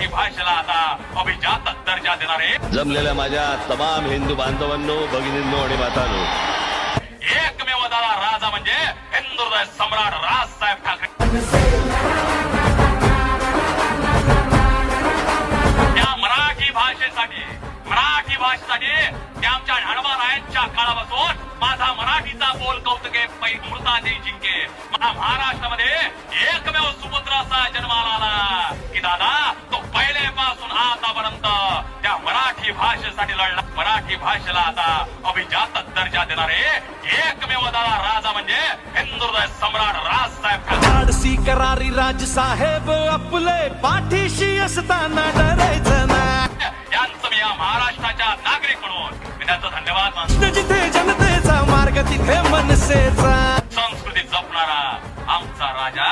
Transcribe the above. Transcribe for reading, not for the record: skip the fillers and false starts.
मराठी भाषेला आता अभिजात दर्जा देणारे जमलेल्या माझ्या तमाम हिंदू बांधवांनो, भगिनींनो आणि मातांनो, एकमेव दादा राजा म्हणजे हिंदुहृदय सम्राट राजसाहेब ठाकरे. त्या मराठी भाषेसाठी त्या आमच्या ढाणवारायांच्या काळापासून माझा मराठीचा बोल कौतुके मृताचे जिंके. मला महाराष्ट्रामध्ये एकमेव सुपुत्र असा जन्माला आला की दादा तो पहिल्यापासून आतापर्यंत त्या मराठी भाषेसाठी लढला. मराठी भाषेला आता अभिजात दर्जा देणारे एकमेव दादा राजा म्हणजे हिंदुहृदय सम्राट राजसाहेब धाडसी करारी राजसाहेब आपले पाठीशी असताना डरायचं ना. यांचं मी या महाराष्ट्राच्या नागरिक म्हणून मी त्यांचा धन्यवाद मानतो. जिथे जनतेचा मार्ग तिथे मनसेचा संस्कृती जपणारा आमचा राजा